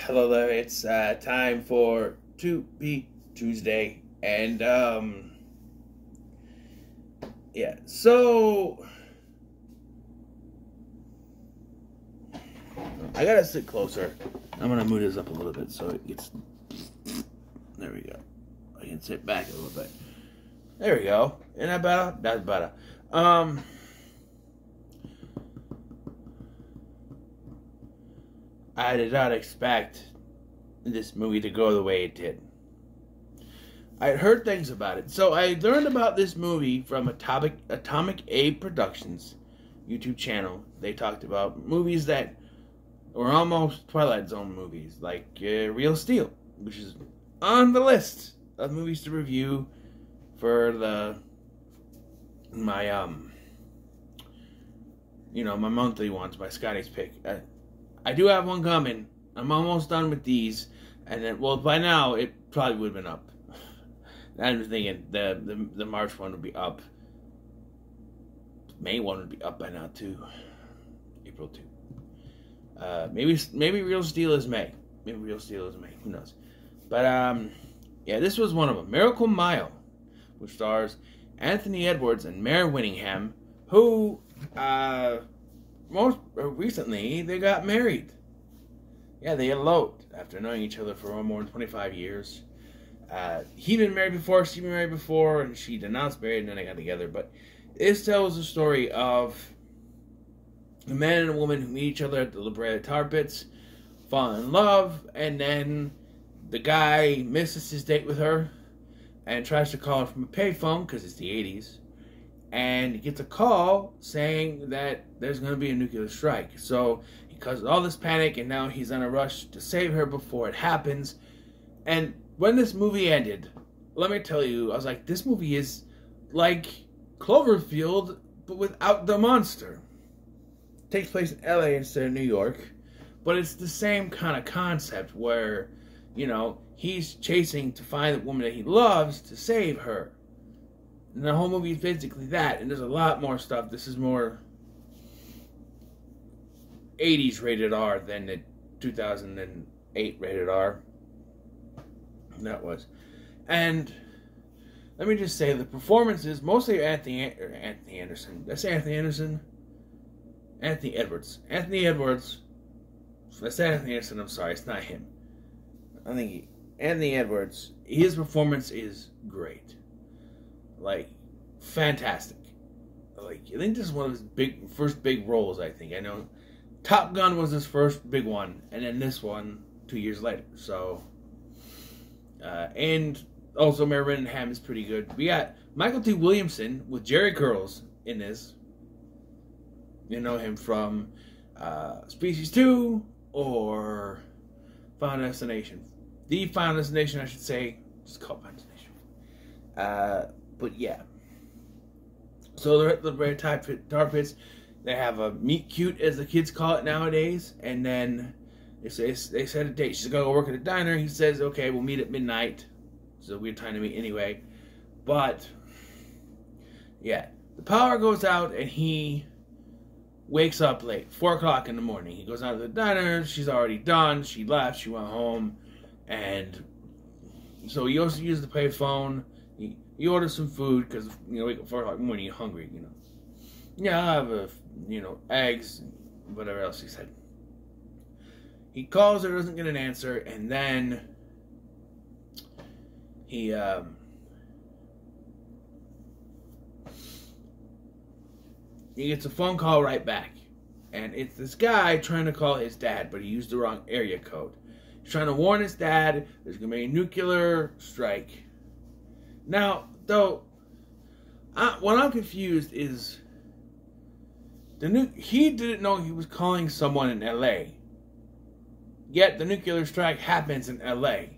Hello there, it's time for Tubi Tuesday, and yeah, so I gotta sit closer. I'm gonna move this up a little bit so it gets, there we go. I can sit back a little bit. There we go. Isn't that better? That's better. I did not expect this movie to go the way it did. I'd heard things about it. So I learned about this movie from Atomic A Productions YouTube channel. They talked about movies that were almost Twilight Zone movies, like Real Steel, which is on the list of movies to review for my my monthly ones, my Scotty's pick. I do have one coming. I'm almost done with these, and then, well, by now it probably would have been up. I'm thinking the March one would be up. May one would be up by now too. April 2. Maybe Real Steel is May. Maybe Real Steel is May. Who knows? But yeah, this was one of them. Miracle Mile, which stars Anthony Edwards and Mare Winningham, who most recently they got married. Yeah, they eloped after knowing each other for more than 25 years. He'd been married before, she'd been married before, and she denounced married, and then they got together. But this tells the story of a man and a woman who meet each other at the La Brea Tar Pits, fall in love, and then the guy misses his date with her and tries to call her from a payphone because it's the 80s. And he gets a call saying that there's going to be a nuclear strike. So he causes all this panic, and now he's on a rush to save her before it happens. And when this movie ended, let me tell you, I was like, this movie is like Cloverfield, but without the monster. It takes place in LA instead of New York, but it's the same kind of concept where, he's chasing to find the woman that he loves to save her. And the whole movie is basically that, and there's a lot more stuff. This is more 80s rated R than the 2008 rated R. That was. And let me just say, the performances, mostly Anthony Anderson. Did I say Anthony Anderson? Anthony Edwards. Anthony Edwards. If I say Anthony Anderson, I'm sorry, it's not him. I think Anthony Edwards, his performance is great. Like, fantastic. Like, I think this is one of his first big roles, I think. I know Top Gun was his first big one, and then this one 2 years later. So, and also Mare Winningham is pretty good. We got Michael T. Williamson with Jerry Curls in this. You know him from Species 2 or Final Destination. The Final Destination, I should say. Just called Final Destination. But yeah. So they're at the Brea Tar Pits. They have a meet cute, as the kids call it nowadays. And then they set a date. She's going to go work at a diner. He says, okay, we'll meet at midnight. It's a weird time to meet anyway. But, yeah. The power goes out and he wakes up late. 4 o'clock in the morning. He goes out to the diner. She's already done. She left. She went home. And so he also used the payphone. He orders some food because, wake up 4 o'clock in the morning, you're hungry, Yeah, I'll have, eggs and whatever else he said. He calls her, doesn't get an answer, and then he gets a phone call right back. And it's this guy trying to call his dad, but he used the wrong area code. He's trying to warn his dad there's going to be a nuclear strike. Now, though, what I'm confused is he didn't know he was calling someone in L.A. Yet the nuclear strike happens in L.A.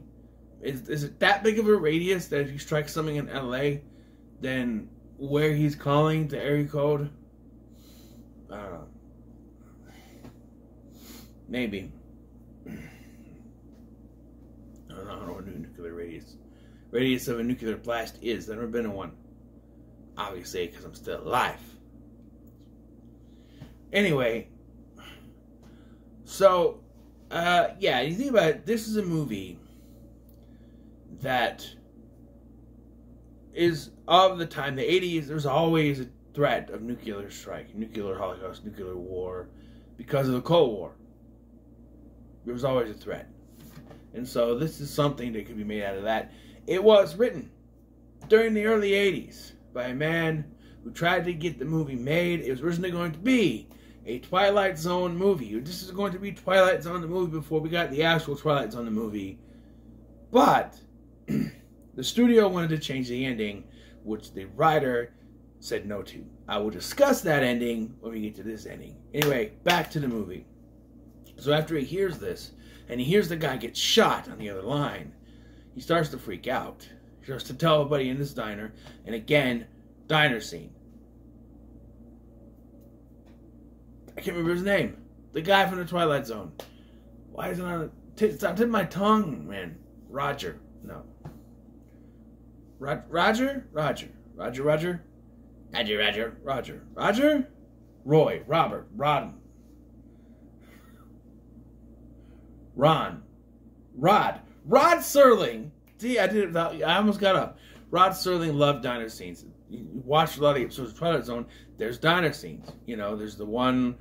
Is it that big of a radius that if you strike something in L.A., then where he's calling the area code? I don't know. Maybe. I don't know what nuclear radius of a nuclear blast is. I've never been in one. Obviously, because I'm still alive. Anyway, so Yeah, you think about it, this is a movie that is of the time, the 80s, there's always a threat of nuclear strike, nuclear holocaust, nuclear war, because of the Cold War. There was always a threat. And so this is something that could be made out of that. It was written during the early 80s by a man who tried to get the movie made. It was originally going to be a Twilight Zone movie. This is going to be Twilight Zone the movie before we got the actual Twilight Zone the movie. But the studio wanted to change the ending, which the writer said no to. I will discuss that ending when we get to this ending. Anyway, back to the movie. So after he hears this, and he hears the guy get shot on the other line, he starts to freak out. He starts to tell everybody in this diner, and again, diner scene. I can't remember his name. The guy from the Twilight Zone. Why is it on? It's on the tip of my tongue, man. Roger. No. Roger? Roger. Roger, Roger? Roger, Roger, Roger. Roger? Roy, Robert, Ron. Ron. Rod Serling. See, I did it without, I almost got up. Rod Serling loved diner scenes. You watched a lot of episodes of Twilight Zone. There's diner scenes. You know, there's the one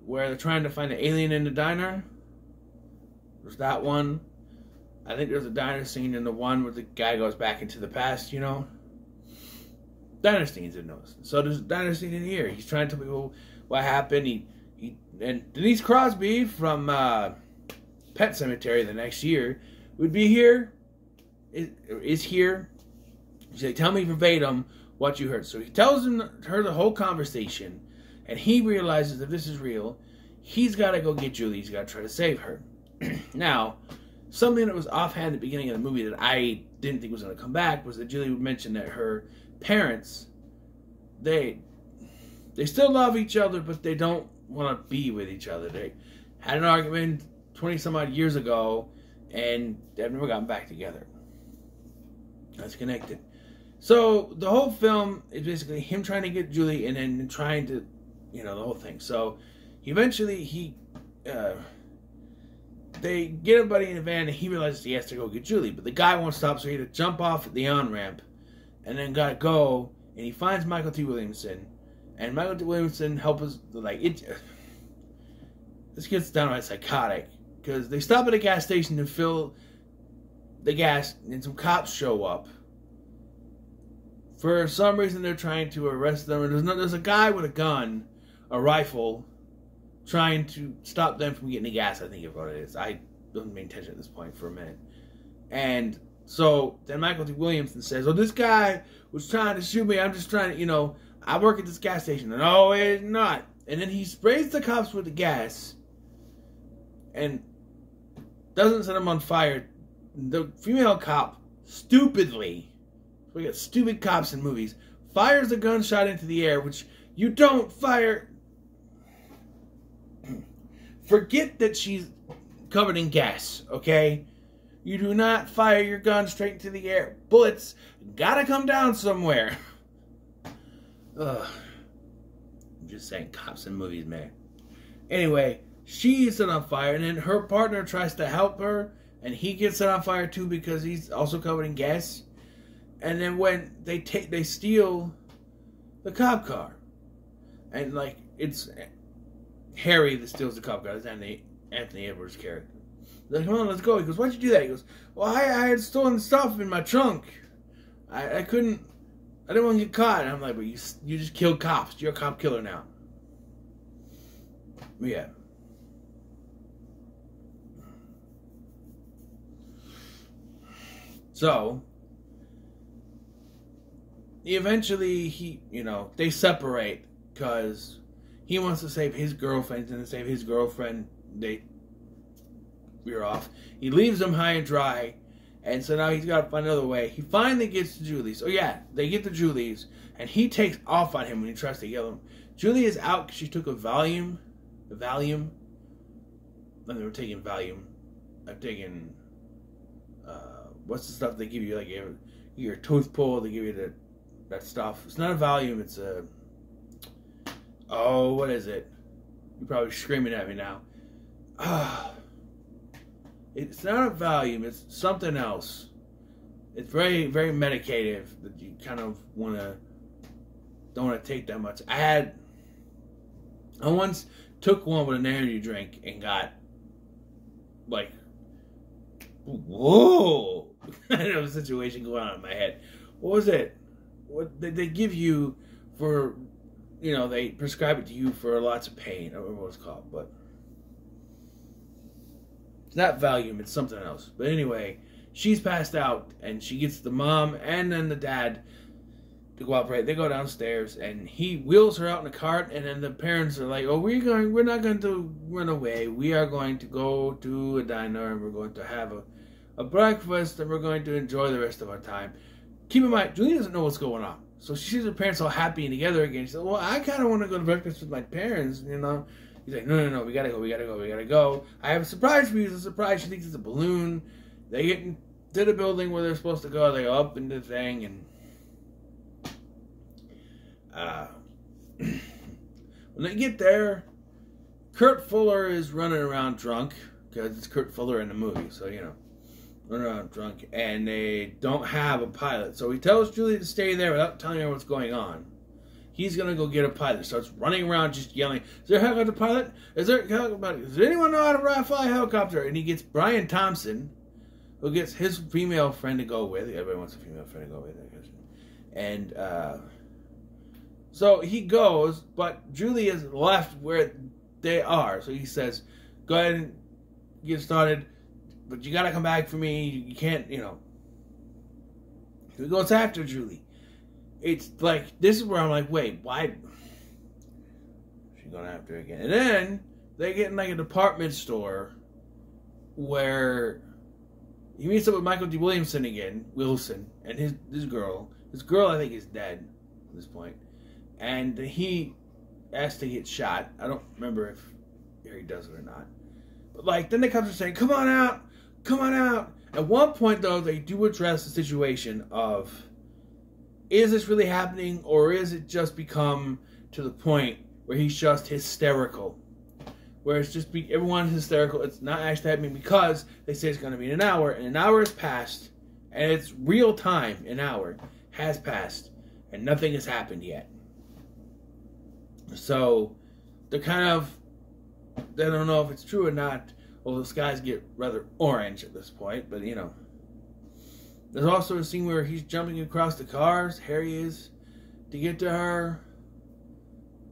where they're trying to find an alien in the diner. There's that one. I think there's a diner scene in the one where the guy goes back into the past, you know. Diner scenes in those. So there's a diner scene in here. He's trying to tell people what happened. And Denise Crosby from Pet Cemetery the next year would be here. Is here. She's like, tell me verbatim what you heard. So he tells her the whole conversation, and he realizes if this is real, he's got to go get Julie. He's got to try to save her. Now, something that was offhand at the beginning of the movie that I didn't think was going to come back was that Julie would mention that her parents, they still love each other, but they don't want to be with each other. They had an argument 20 some odd years ago, and they've never gotten back together. That's connected. So the whole film is basically him trying to get Julie and then trying to, you know, the whole thing. So eventually they get everybody in a van and he realizes he has to go get Julie. But the guy won't stop, so he had to jump off at the on-ramp and then gotta go. And he finds Michael T. Williamson. And Michael T. Williamson helps us, like, this gets downright psychotic. Because they stop at a gas station to fill the gas, and some cops show up. For some reason, they're trying to arrest them. And there's a guy with a gun, a rifle, trying to stop them from getting the gas, I think is what it is. I don't pay attention at this point for a minute. And so then Michael T. Williamson says, oh, this guy was trying to shoot me. I'm just trying to, you know, I work at this gas station. And no, it's not. And then he sprays the cops with the gas and doesn't set them on fire. The female cop, stupidly, we got stupid cops in movies, fires a gunshot into the air, which you don't fire. Forget that she's covered in gas, okay? You do not fire your gun straight into the air. Bullets gotta come down somewhere. Ugh. I'm just saying, cops in movies, man. Anyway, she is set on fire, and then her partner tries to help her, and he gets set on fire too because he's also covered in gas. And then when they steal the cop car, and like it's Harry that steals the cop car. It's Anthony Edwards' character. They're like, come on, let's go. He goes, why'd you do that? He goes, well, I had stolen stuff in my trunk. I didn't want to get caught. And I'm like, but you just killed cops. You're a cop killer now. Yeah. So, eventually, they separate because he wants to save his girlfriend, and to save his girlfriend, we're off. He leaves them high and dry, and so now he's got to find another way. He finally gets to Julie's. Oh yeah, they get to Julie's, and he takes off on him when he tries to yell him. Julie is out because she took a Valium. I've never taken Valium. I've taken, what's the stuff they give you, like your tooth pulled, they give you that stuff. It's not a Valium, it's what is it? You're probably screaming at me now. it's not a Valium, it's something else. It's very, very medicative that you kind of don't want to take that much. I once took one with an energy drink and got like, whoa, kind of a situation going on in my head. What was it? What did they give you for, they prescribe it to you for lots of pain. I don't remember what it's called, but it's not Valium, it's something else. But anyway, she's passed out, and she gets the mom and then the dad to cooperate. They go downstairs, and he wheels her out in a cart, and then the parents are like, oh, we're not going to run away. We are going to go to a diner, and we're going to have a breakfast, and we're going to enjoy the rest of our time. Keep in mind, Julie doesn't know what's going on. So she sees her parents all happy and together again. She says, well, I kind of want to go to breakfast with my parents, He's like, no, we gotta go. I have a surprise for you. It's a surprise. She thinks it's a balloon. They get into the building where they're supposed to go. They go up into the thing, and when they get there, Kurt Fuller is running around drunk, because it's Kurt Fuller in the movie, so, running around drunk, and they don't have a pilot. So he tells Julie to stay there without telling her what's going on. He's going to go get a pilot. Starts running around just yelling, is there a helicopter pilot? Is there a helicopter pilot? Does anyone know how to fly a helicopter? And he gets Brian Thompson, who gets his female friend to go with. Everybody wants a female friend to go with. And so he goes, but Julie is left where they are. So he says, go ahead and get started, but you got to come back for me. You can't, He goes after Julie. It's like, this is where I'm like, wait, why? She's going after her again. And then they get in like a department store where he meets up with Michael D. Wilson, and his girl. His girl, I think, is dead at this point. And he has to get shot. I don't remember if Harry does it or not. But like, then they come to saying, come on out. At one point, though, they do address the situation of, is this really happening, or is it just become to the point where he's just hysterical? Where it's just everyone's hysterical. It's not actually happening because they say it's going to be in an hour, and an hour has passed, and it's real time. An hour has passed, and nothing has happened yet. So they're they don't know if it's true or not. Well, the skies get rather orange at this point, but There's also a scene where he's jumping across the cars, Harry is, to get to her.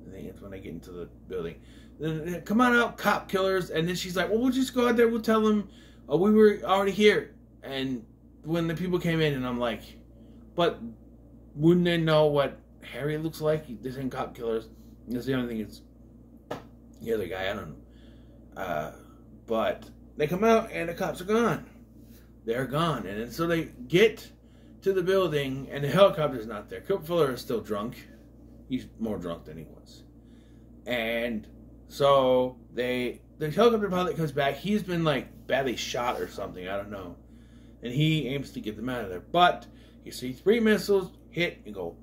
I think it's when they get into the building. Then, come on out, cop killers. And then she's like, well, we'll just go out there, we'll tell them we were already here. And when the people came in, and I'm like, but wouldn't they know what Harry looks like? This ain't cop killers. That's the only thing is the other guy, I don't know. But they come out, and the cops are gone. They're gone. And so they get to the building, and the helicopter's not there. Kurt Fuller is still drunk. He's more drunk than he was. And so the helicopter pilot comes back. He's been like badly shot or something. I don't know. And he aims to get them out of there. But you see 3 missiles hit and go.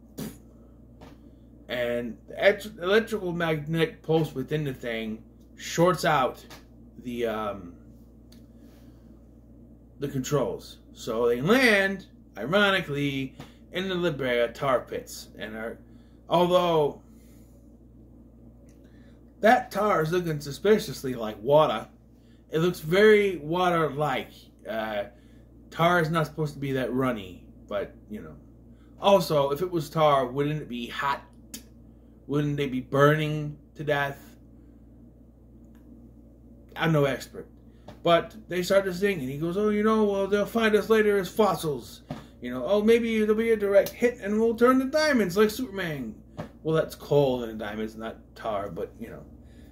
And the electrical magnetic pulse within the thing shorts out the controls. So they land, ironically, in the La Brea tar pits. And although that tar is looking suspiciously like water, it looks very water-like. Tar is not supposed to be that runny, but, Also, if it was tar, wouldn't it be hot? Wouldn't they be burning to death? I'm no expert. But they start to sing, and he goes, well, they'll find us later as fossils. Maybe it'll be a direct hit, and we'll turn to diamonds like Superman. Well, that's coal and diamonds, not tar, but,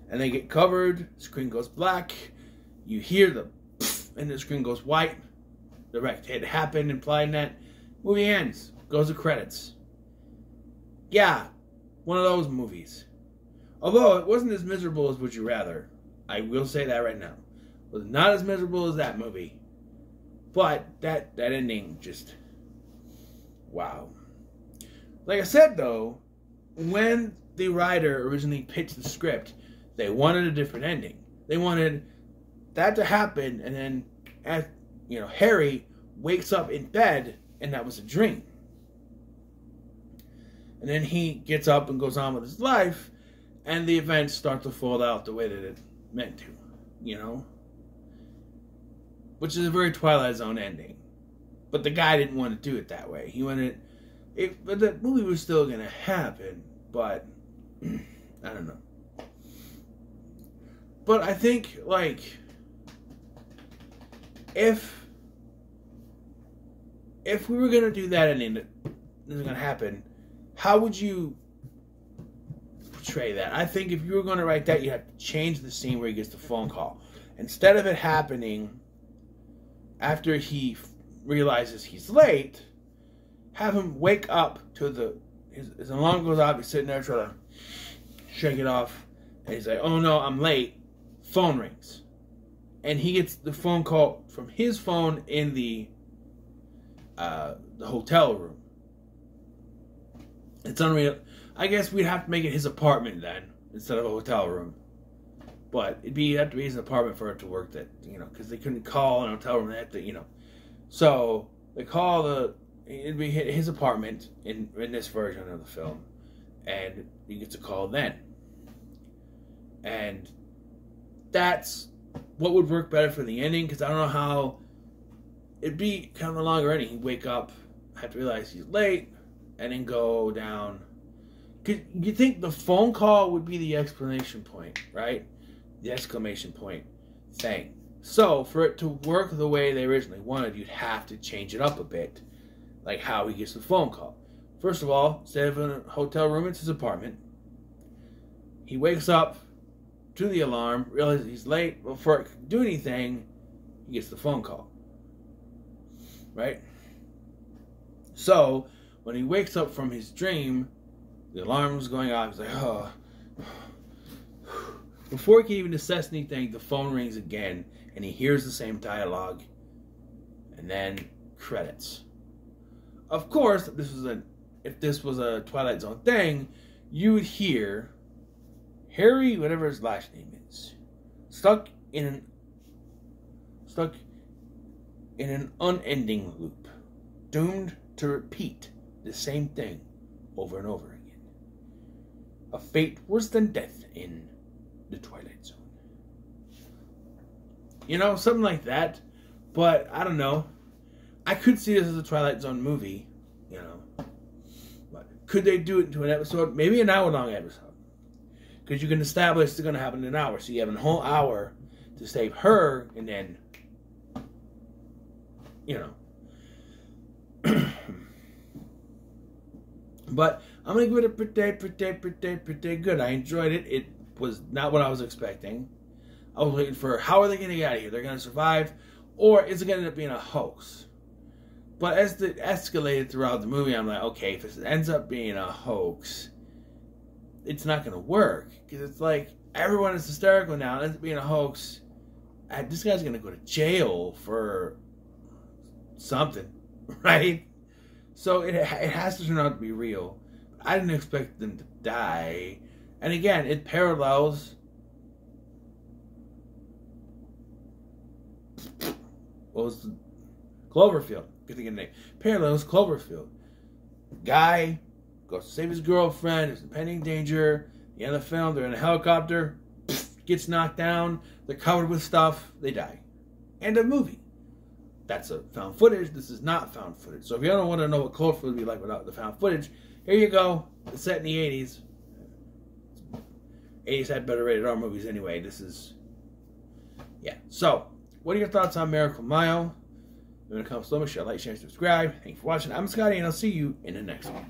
And they get covered, screen goes black, you hear the pfft, and the screen goes white. Direct hit happened, implying that movie ends, goes to credits. Yeah, one of those movies. Although it wasn't as miserable as Would You Rather. I will say that right now. It was not as miserable as that movie. But that ending just, wow. Like I said, though, when the writer originally pitched the script, they wanted a different ending. They wanted that to happen, and then, Harry wakes up in bed, and that was a dream. And then he gets up and goes on with his life, and the events start to fold out the way that it meant to, Which is a very Twilight Zone ending. But the guy didn't want to do it that way. He wanted it, but the movie was still going to happen, but I don't know. But I think, if we were going to do that ending that isn't going to happen, how would you portray that? I think if you were going to write that, you'd have to change the scene where he gets the phone call. Instead of it happening after he realizes he's late, have him wake up to his alarm goes off, he's sitting there trying to shake it off, and he's like, oh no, I'm late. Phone rings. And he gets the phone call from his phone in the hotel room. It's unreal. I guess we'd have to make it his apartment then, instead of a hotel room. But it'd have to be his apartment for it to work. That because they couldn't call an hotel room. They had to, So they call it'd be his apartment in this version of the film, and he gets a call then. And that's what would work better for the ending, because I don't know how. It'd be kind of a longer ending. He'd wake up, have to realize he's late, and then go down. Cause you think the phone call would be the explanation point, right? The exclamation point thing. So, for it to work the way they originally wanted, you'd have to change it up a bit. Like how he gets the phone call. First of all, instead of in a hotel room, it's his apartment. He wakes up to the alarm, realizes he's late. Before it can do anything, he gets the phone call. Right? So, when he wakes up from his dream, the alarm was going off. He's like, oh. Before he can even assess anything, the phone rings again, and he hears the same dialogue, and then credits. Of course, if this was a Twilight Zone thing, you would hear Harry, whatever his last name is, stuck in an unending loop, doomed to repeat the same thing over and over again. A fate worse than death in the Twilight Zone. Something like that. But, I don't know. I could see this as a Twilight Zone movie, But could they do it into an episode? Maybe an hour-long episode. Because you can establish it's going to happen in an hour. So you have a whole hour to save her, and then, But I'm going to give it a pretty good. I enjoyed it. It was not what I was expecting. I was waiting for, how are they going to get out of here? They're going to survive? Or is it going to end up being a hoax? But as it escalated throughout the movie, I'm like, okay, if it ends up being a hoax, it's not going to work. Because it's like, everyone is hysterical now. It ends up being a hoax. This guy's going to go to jail for something, right? So it has to turn out to be real. I didn't expect them to die. And again, it parallels what was the Cloverfield. Good thing of the name. Parallels Cloverfield. Guy goes to save his girlfriend. There's impending danger. At the end of the film, they're in a helicopter. Gets knocked down. They're covered with stuff. They die. End of movie. That's a found footage. This is not found footage. So if you don't want to know what Cloverfield would be like without the found footage, here you go. It's set in the 80s. 80s had better rated R movies anyway. This is... Yeah. So, what are your thoughts on Miracle Mile? If you want to come slow, make sure to like, share, and subscribe. Thank you for watching. I'm Scotty, and I'll see you in the next one.